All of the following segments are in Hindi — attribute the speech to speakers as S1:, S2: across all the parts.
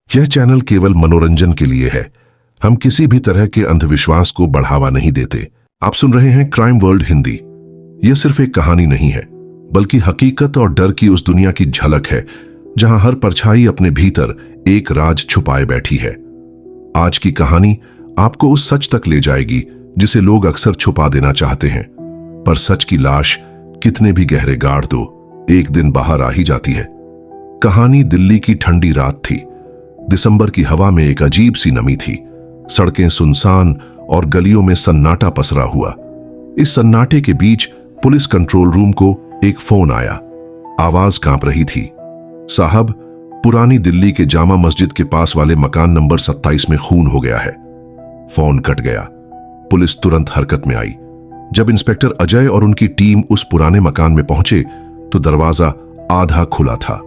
S1: यह चैनल केवल मनोरंजन के लिए है। हम किसी भी तरह के अंधविश्वास को बढ़ावा नहीं देते। आप सुन रहे हैं क्राइम वर्ल्ड हिंदी। यह सिर्फ एक कहानी नहीं है, बल्कि हकीकत और डर की उस दुनिया की झलक है जहां हर परछाई अपने भीतर एक राज छुपाए बैठी है। आज की कहानी आपको उस सच तक ले जाएगी जिसे लोग अक्सर छुपा देना चाहते हैं, पर सच की लाश कितने भी गहरे गाड़ दो, एक दिन बाहर आ ही जाती है। कहानी दिल्ली की ठंडी रात थी। दिसंबर की हवा में एक अजीब सी नमी थी। सड़कें सुनसान और गलियों में सन्नाटा पसरा हुआ। इस सन्नाटे के बीच पुलिस कंट्रोल रूम को एक फोन आया। आवाज कांप रही थी, साहब, पुरानी दिल्ली के जामा मस्जिद के पास वाले मकान नंबर 27 में खून हो गया है। फोन कट गया। पुलिस तुरंत हरकत में आई। जब इंस्पेक्टर अजय और उनकी टीम उस पुराने मकान में पहुंचे तो दरवाजा आधा खुला था।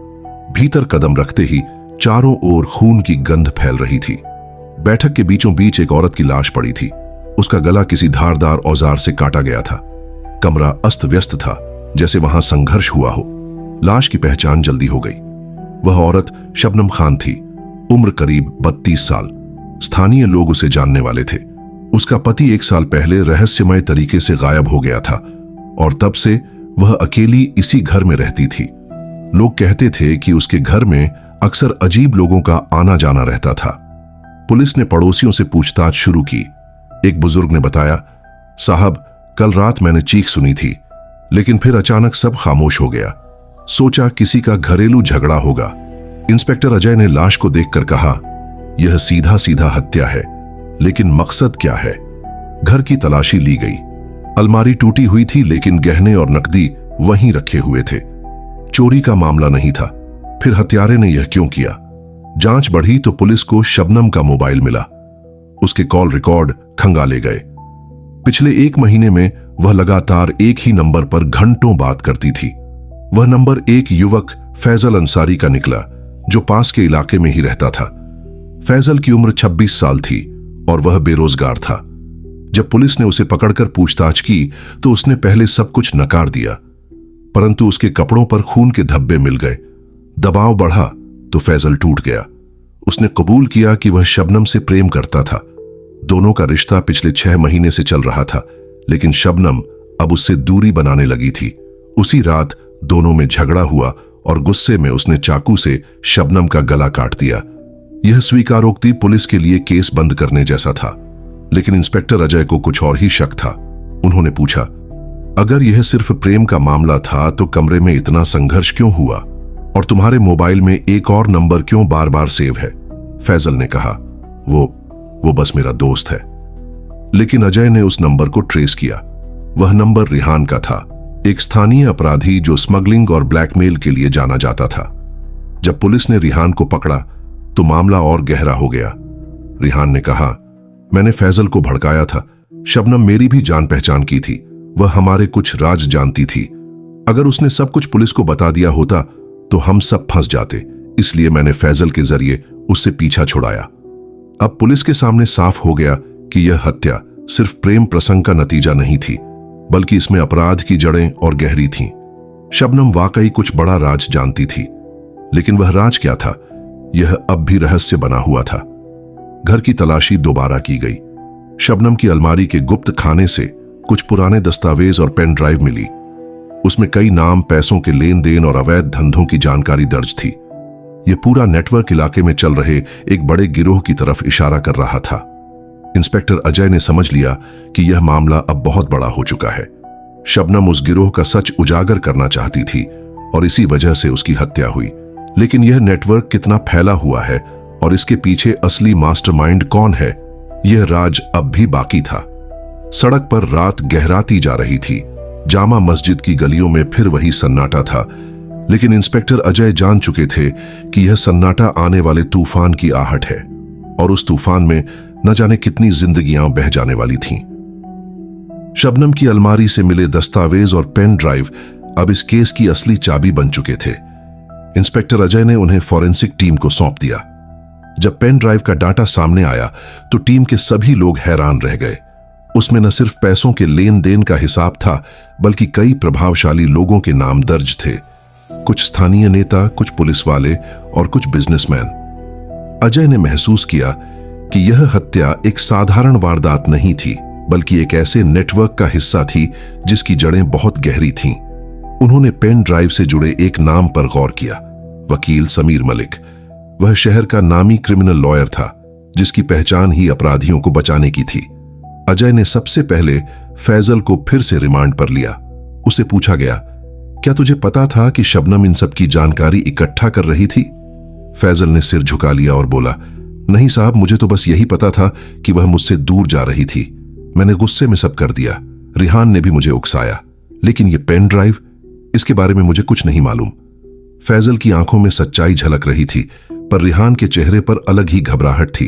S1: भीतर कदम रखते ही चारों ओर खून की गंध फैल रही थी। बैठक के बीचों बीच एक औरत की लाश पड़ी थी। उसका गला किसी धारदार औजार से काटा गया था। कमरा अस्त व्यस्त था, जैसे वहां संघर्ष हुआ हो। लाश की पहचान जल्दी हो गई। वह औरत शबनम खान थी, उम्र करीब 32 साल। स्थानीय लोग उसे जानने वाले थे। उसका पति 1 साल पहले रहस्यमय तरीके से गायब हो गया था और तब से वह अकेली इसी घर में रहती थी। लोग कहते थे कि उसके घर में अक्सर अजीब लोगों का आना जाना रहता था। पुलिस ने पड़ोसियों से पूछताछ शुरू की। एक बुजुर्ग ने बताया, साहब, कल रात मैंने चीख सुनी थी, लेकिन फिर अचानक सब खामोश हो गया। सोचा किसी का घरेलू झगड़ा होगा। इंस्पेक्टर अजय ने लाश को देखकर कहा, यह सीधा सीधा हत्या है, लेकिन मकसद क्या है? घर की तलाशी ली गई। अलमारी टूटी हुई थी, लेकिन गहने और नकदी वहीं रखे हुए थे। चोरी का मामला नहीं था। फिर हत्यारे ने यह क्यों किया? जांच बढ़ी तो पुलिस को शबनम का मोबाइल मिला। उसके कॉल रिकॉर्ड खंगाले गए। पिछले 1 महीने में वह लगातार एक ही नंबर पर घंटों बात करती थी। वह नंबर एक युवक फैजल अंसारी का निकला, जो पास के इलाके में ही रहता था। फैजल की उम्र 26 साल थी और वह बेरोजगार था। जब पुलिस ने उसे पकड़कर पूछताछ की तो उसने पहले सब कुछ नकार दिया, परंतु उसके कपड़ों पर खून के धब्बे मिल गए। दबाव बढ़ा तो फैजल टूट गया। उसने कबूल किया कि वह शबनम से प्रेम करता था। दोनों का रिश्ता पिछले 6 महीने से चल रहा था, लेकिन शबनम अब उससे दूरी बनाने लगी थी। उसी रात दोनों में झगड़ा हुआ और गुस्से में उसने चाकू से शबनम का गला काट दिया। यह स्वीकारोक्ति पुलिस के लिए केस बंद करने जैसा था, लेकिन इंस्पेक्टर अजय को कुछ और ही शक था। उन्होंने पूछा, अगर यह सिर्फ प्रेम का मामला था तो कमरे में इतना संघर्ष क्यों हुआ और तुम्हारे मोबाइल में एक और नंबर क्यों बार बार सेव है? फैजल ने कहा, वो बस मेरा दोस्त है। लेकिन अजय ने उस नंबर को ट्रेस किया। वह नंबर रिहान का था, एक स्थानीय अपराधी जो स्मगलिंग और ब्लैकमेल के लिए जाना जाता था। जब पुलिस ने रिहान को पकड़ा तो मामला और गहरा हो गया। रिहान ने कहा, मैंने फैजल को भड़काया था। शबनम मेरी भी जान पहचान की थी। वह हमारे कुछ राज जानती थी। अगर उसने सब कुछ पुलिस को बता दिया होता तो हम सब फंस जाते, इसलिए मैंने फैजल के जरिए उससे पीछा छुड़ाया। अब पुलिस के सामने साफ हो गया कि यह हत्या सिर्फ प्रेम प्रसंग का नतीजा नहीं थी, बल्कि इसमें अपराध की जड़ें और गहरी थीं। शबनम वाकई कुछ बड़ा राज जानती थी, लेकिन वह राज क्या था, यह अब भी रहस्य बना हुआ था। घर की तलाशी दोबारा की गई। शबनम की अलमारी के गुप्त खाने से कुछ पुराने दस्तावेज और पेन ड्राइव मिली। उसमें कई नाम, पैसों के लेन देन और अवैध धंधों की जानकारी दर्ज थी। यह पूरा नेटवर्क इलाके में चल रहे एक बड़े गिरोह की तरफ इशारा कर रहा था। इंस्पेक्टर अजय ने समझ लिया कि यह मामला अब बहुत बड़ा हो चुका है। शबनम उस गिरोह का सच उजागर करना चाहती थी और इसी वजह से उसकी हत्या हुई। लेकिन यह नेटवर्क कितना फैला हुआ है और इसके पीछे असली मास्टरमाइंड कौन है, यह राज अब भी बाकी था। सड़क पर रात गहराती जा रही थी। जामा मस्जिद की गलियों में फिर वही सन्नाटा था, लेकिन इंस्पेक्टर अजय जान चुके थे कि यह सन्नाटा आने वाले तूफान की आहट है और उस तूफान में न जाने कितनी जिंदगियां बह जाने वाली थीं। शबनम की अलमारी से मिले दस्तावेज और पेन ड्राइव अब इस केस की असली चाबी बन चुके थे। इंस्पेक्टर अजय ने उन्हें फॉरेंसिक टीम को सौंप दिया। जब पेन ड्राइव का डाटा सामने आया तो टीम के सभी लोग हैरान रह गए। उसमें न सिर्फ पैसों के लेन देन का हिसाब था, बल्कि कई प्रभावशाली लोगों के नाम दर्ज थे। कुछ स्थानीय नेता, कुछ पुलिस वाले और कुछ बिजनेसमैन। अजय ने महसूस किया कि यह हत्या एक साधारण वारदात नहीं थी, बल्कि एक ऐसे नेटवर्क का हिस्सा थी जिसकी जड़ें बहुत गहरी थीं। उन्होंने पेन ड्राइव से जुड़े एक नाम पर गौर किया, वकील समीर मलिक। वह शहर का नामी क्रिमिनल लॉयर था, जिसकी पहचान ही अपराधियों को बचाने की थी। अजय ने सबसे पहले फैजल को फिर से रिमांड पर लिया। उसे पूछा गया, क्या तुझे पता था कि शबनम इन सब की जानकारी इकट्ठा कर रही थी? फैजल ने सिर झुका लिया और बोला, नहीं साहब, मुझे तो बस यही पता था कि वह मुझसे दूर जा रही थी। मैंने गुस्से में सब कर दिया। रिहान ने भी मुझे उकसाया, लेकिन ये पेन ड्राइव, इसके बारे में मुझे कुछ नहीं मालूम। फैजल की आंखों में सच्चाई झलक रही थी, पर रिहान के चेहरे पर अलग ही घबराहट थी।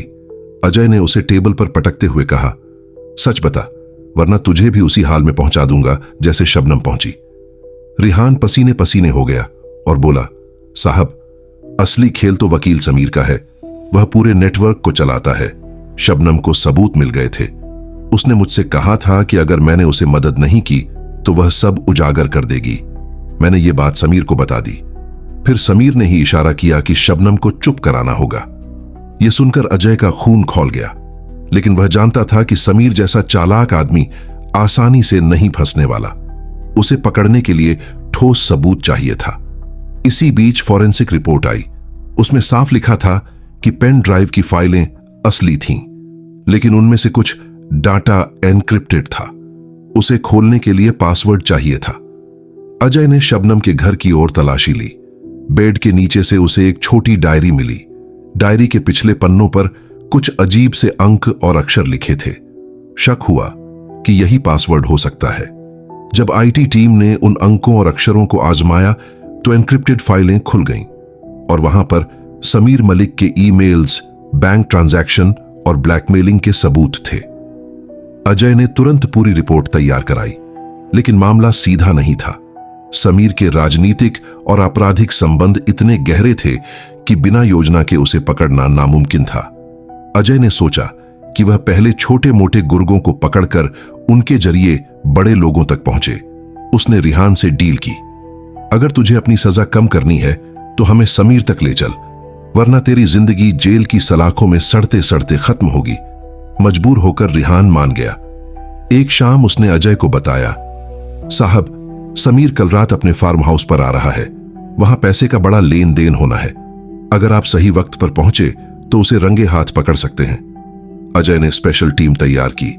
S1: अजय ने उसे टेबल पर पटकते हुए कहा, सच बता, वरना तुझे भी उसी हाल में पहुंचा दूंगा जैसे शबनम पहुंची। रिहान पसीने पसीने हो गया और बोला, साहब, असली खेल तो वकील समीर का है। वह पूरे नेटवर्क को चलाता है। शबनम को सबूत मिल गए थे। उसने मुझसे कहा था कि अगर मैंने उसे मदद नहीं की तो वह सब उजागर कर देगी। मैंने ये बात समीर को बता दी। फिर समीर ने ही इशारा किया कि शबनम को चुप कराना होगा। यह सुनकर अजय का खून खौल गया, लेकिन वह जानता था कि समीर जैसा चालाक आदमी आसानी से नहीं फंसने वाला। उसे पकड़ने के लिए ठोस सबूत चाहिए था। इसी बीच फॉरेंसिक रिपोर्ट आई। उसमें साफ लिखा था कि पेन ड्राइव की फाइलें असली थीं, लेकिन उनमें से कुछ डाटा एनक्रिप्टेड था। उसे खोलने के लिए पासवर्ड चाहिए था। अजय ने शबनम के घर की ओर तलाशी ली। बेड के नीचे से उसे एक छोटी डायरी मिली। डायरी के पिछले पन्नों पर कुछ अजीब से अंक और अक्षर लिखे थे। शक हुआ कि यही पासवर्ड हो सकता है। जब आईटी टीम ने उन अंकों और अक्षरों को आजमाया तो एनक्रिप्टेड फाइलें खुल गईं और वहां पर समीर मलिक के ईमेल्स, बैंक ट्रांजैक्शन और ब्लैकमेलिंग के सबूत थे। अजय ने तुरंत पूरी रिपोर्ट तैयार कराई, लेकिन मामला सीधा नहीं था। समीर के राजनीतिक और आपराधिक संबंध इतने गहरे थे कि बिना योजना के उसे पकड़ना नामुमकिन था। अजय ने सोचा कि वह पहले छोटे मोटे गुर्गों को पकड़कर उनके जरिए बड़े लोगों तक पहुंचे। उसने रिहान से डील की, अगर तुझे अपनी सजा कम करनी है तो हमें समीर तक ले चल, वरना तेरी जिंदगी जेल की सलाखों में सड़ते सड़ते खत्म होगी। मजबूर होकर रिहान मान गया। एक शाम उसने अजय को बताया, साहब, समीर कल रात अपने फार्म हाउस पर आ रहा है। वहां पैसे का बड़ा लेन देन होना है। अगर आप सही वक्त पर पहुंचे तो उसे रंगे हाथ पकड़ सकते हैं। अजय ने स्पेशल टीम तैयार की।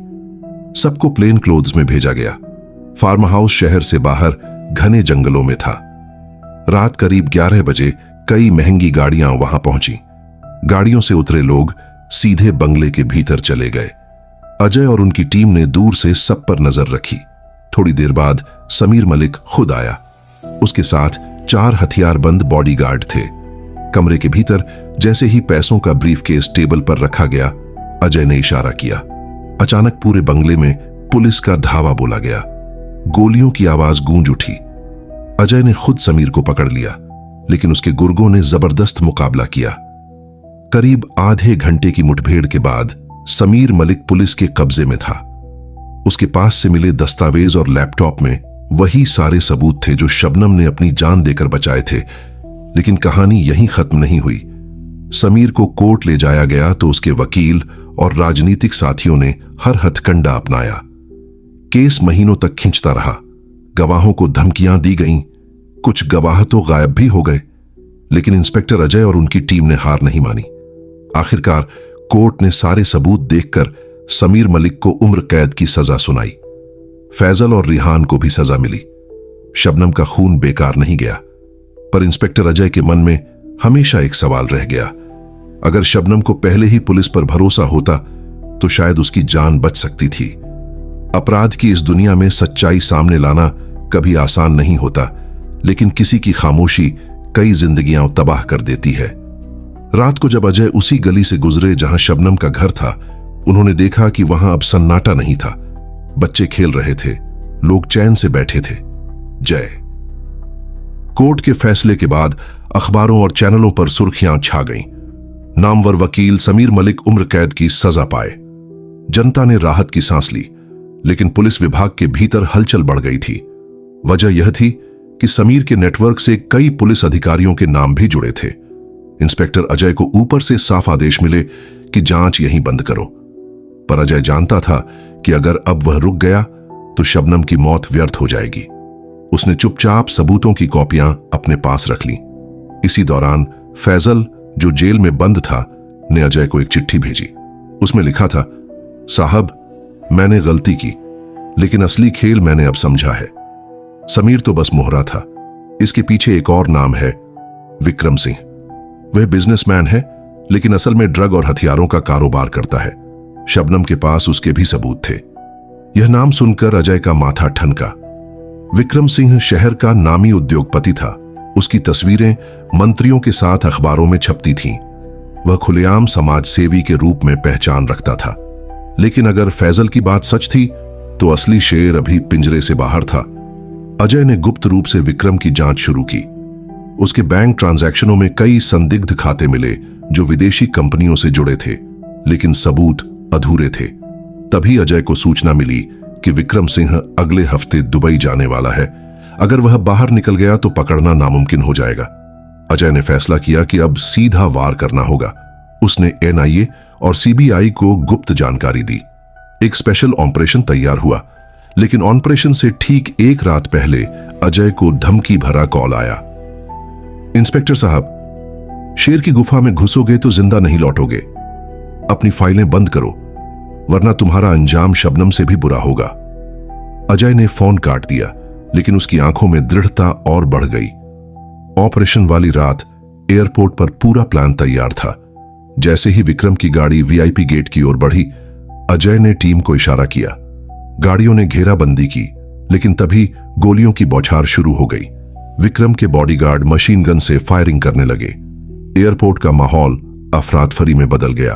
S1: सबको प्लेन क्लोथ्स में भेजा गया। फार्म हाउस शहर से बाहर घने जंगलों में था। रात करीब 11 बजे कई महंगी गाड़ियां वहां पहुंची। गाड़ियों से उतरे लोग सीधे बंगले के भीतर चले गए। अजय और उनकी टीम ने दूर से सब पर नजर रखी। थोड़ी देर बाद समीर मलिक खुद आया। उसके साथ 4 हथियारबंद बॉडीगार्ड थे। कमरे के भीतर जैसे ही पैसों का ब्रीफकेस टेबल पर रखा गया, अजय ने इशारा किया। अचानक पूरे बंगले में पुलिस का धावा बोला गया। गोलियों की आवाज गूंज उठी। अजय ने खुद समीर को पकड़ लिया, लेकिन उसके गुर्गों ने जबरदस्त मुकाबला किया। करीब आधे घंटे की मुठभेड़ के बाद समीर मलिक पुलिस के कब्जे में था। उसके पास से मिले दस्तावेज और लैपटॉप में वही सारे सबूत थे जो शबनम ने अपनी जान देकर बचाए थे। लेकिन कहानी यहीं खत्म नहीं हुई। समीर को कोर्ट ले जाया गया तो उसके वकील और राजनीतिक साथियों ने हर हथकंडा अपनाया। केस महीनों तक खिंचता रहा। गवाहों को धमकियां दी गईं। कुछ गवाह तो गायब भी हो गए। लेकिन इंस्पेक्टर अजय और उनकी टीम ने हार नहीं मानी। आखिरकार कोर्ट ने सारे सबूत देखकर समीर मलिक को उम्र कैद की सजा सुनाई। फैजल और रिहान को भी सजा मिली। शबनम का खून बेकार नहीं गया, पर इंस्पेक्टर अजय के मन में हमेशा एक सवाल रह गया। अगर शबनम को पहले ही पुलिस पर भरोसा होता तो शायद उसकी जान बच सकती थी। अपराध की इस दुनिया में सच्चाई सामने लाना कभी आसान नहीं होता, लेकिन किसी की खामोशी कई जिंदगियां तबाह कर देती है। रात को जब अजय उसी गली से गुजरे जहां शबनम का घर था, उन्होंने देखा कि वहां अब सन्नाटा नहीं था। बच्चे खेल रहे थे, लोग चैन से बैठे थे। जय। कोर्ट के फैसले के बाद अखबारों और चैनलों पर सुर्खियां छा गईं। नामवर वकील समीर मलिक उम्र कैद की सजा पाए। जनता ने राहत की सांस ली, लेकिन पुलिस विभाग के भीतर हलचल बढ़ गई थी। वजह यह थी कि समीर के नेटवर्क से कई पुलिस अधिकारियों के नाम भी जुड़े थे। इंस्पेक्टर अजय को ऊपर से साफ आदेश मिले कि जांच यहीं बंद करो, पर अजय जानता था कि अगर अब वह रुक गया तो शबनम की मौत व्यर्थ हो जाएगी। उसने चुपचाप सबूतों की कॉपियां अपने पास रख ली। इसी दौरान फैजल, जो जेल में बंद था, ने अजय को एक चिट्ठी भेजी। उसमें लिखा था, साहब, मैंने गलती की, लेकिन असली खेल मैंने अब समझा है। समीर तो बस मोहरा था, इसके पीछे एक और नाम है, विक्रम सिंह। वह बिजनेसमैन है, लेकिन असल में ड्रग और हथियारों का कारोबार करता है। शबनम के पास उसके भी सबूत थे। यह नाम सुनकर अजय का माथा ठनका। विक्रम सिंह शहर का नामी उद्योगपति था। उसकी तस्वीरें मंत्रियों के साथ अखबारों में छपती थीं। वह खुलेआम समाज सेवी के रूप में पहचान रखता था। लेकिन अगर फैजल की बात सच थी तो असली शेर अभी पिंजरे से बाहर था। अजय ने गुप्त रूप से विक्रम की जांच शुरू की। उसके बैंक ट्रांजैक्शनों में कई संदिग्ध खाते मिले जो विदेशी कंपनियों से जुड़े थे, लेकिन सबूत अधूरे थे। तभी अजय को सूचना मिली कि विक्रम सिंह अगले हफ्ते दुबई जाने वाला है। अगर वह बाहर निकल गया तो पकड़ना नामुमकिन हो जाएगा। अजय ने फैसला किया कि अब सीधा वार करना होगा। उसने एनआईए और सीबीआई को गुप्त जानकारी दी। एक स्पेशल ऑपरेशन तैयार हुआ, लेकिन ऑपरेशन से ठीक एक रात पहले अजय को धमकी भरा कॉल आया। इंस्पेक्टर साहब, शेर की गुफा में घुसोगे तो जिंदा नहीं लौटोगे। अपनी फाइलें बंद करो, वरना तुम्हारा अंजाम शबनम से भी बुरा होगा। अजय ने फोन काट दिया, लेकिन उसकी आंखों में दृढ़ता और बढ़ गई। ऑपरेशन वाली रात एयरपोर्ट पर पूरा प्लान तैयार था। जैसे ही विक्रम की गाड़ी वीआईपी गेट की ओर बढ़ी, अजय ने टीम को इशारा किया। गाड़ियों ने घेराबंदी की, लेकिन तभी गोलियों की बौछार शुरू हो गई। विक्रम के बॉडीगार्ड मशीन गन से फायरिंग करने लगे। एयरपोर्ट का माहौल अफरातफरी में बदल गया।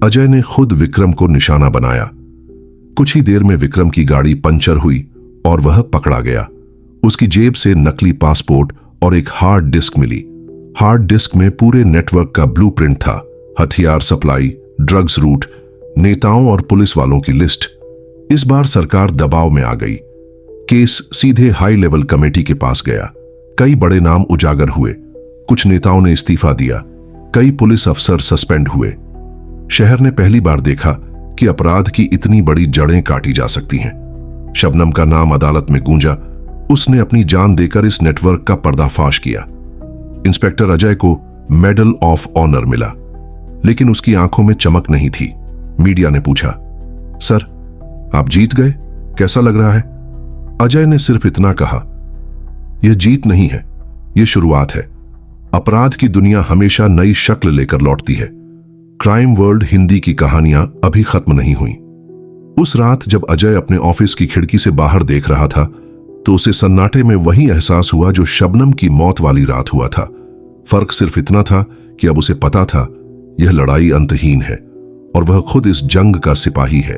S1: अजय ने खुद विक्रम को निशाना बनाया। कुछ ही देर में विक्रम की गाड़ी पंचर हुई और वह पकड़ा गया। उसकी जेब से नकली पासपोर्ट और एक हार्ड डिस्क मिली। हार्ड डिस्क में पूरे नेटवर्क का ब्लूप्रिंट था, हथियार सप्लाई, ड्रग्स रूट, नेताओं और पुलिस वालों की लिस्ट। इस बार सरकार दबाव में आ गई। केस सीधे हाई लेवल कमेटी के पास गया। कई बड़े नाम उजागर हुए। कुछ नेताओं ने इस्तीफा दिया। कई पुलिस अफसर सस्पेंड हुए। शहर ने पहली बार देखा कि अपराध की इतनी बड़ी जड़ें काटी जा सकती हैं। शबनम का नाम अदालत में गूंजा। उसने अपनी जान देकर इस नेटवर्क का पर्दाफाश किया। इंस्पेक्टर अजय को मेडल ऑफ ऑनर मिला, लेकिन उसकी आंखों में चमक नहीं थी। मीडिया ने पूछा, सर, आप जीत गए, कैसा लग रहा है? अजय ने सिर्फ इतना कहा, यह जीत नहीं है, यह शुरुआत है। अपराध की दुनिया हमेशा नई शक्ल लेकर लौटती है। क्राइम वर्ल्ड हिंदी की कहानियां अभी खत्म नहीं हुई। उस रात जब अजय अपने ऑफिस की खिड़की से बाहर देख रहा था, तो उसे सन्नाटे में वही एहसास हुआ जो शबनम की मौत वाली रात हुआ था। फर्क सिर्फ इतना था कि अब उसे पता था यह लड़ाई अंतहीन है और वह खुद इस जंग का सिपाही है।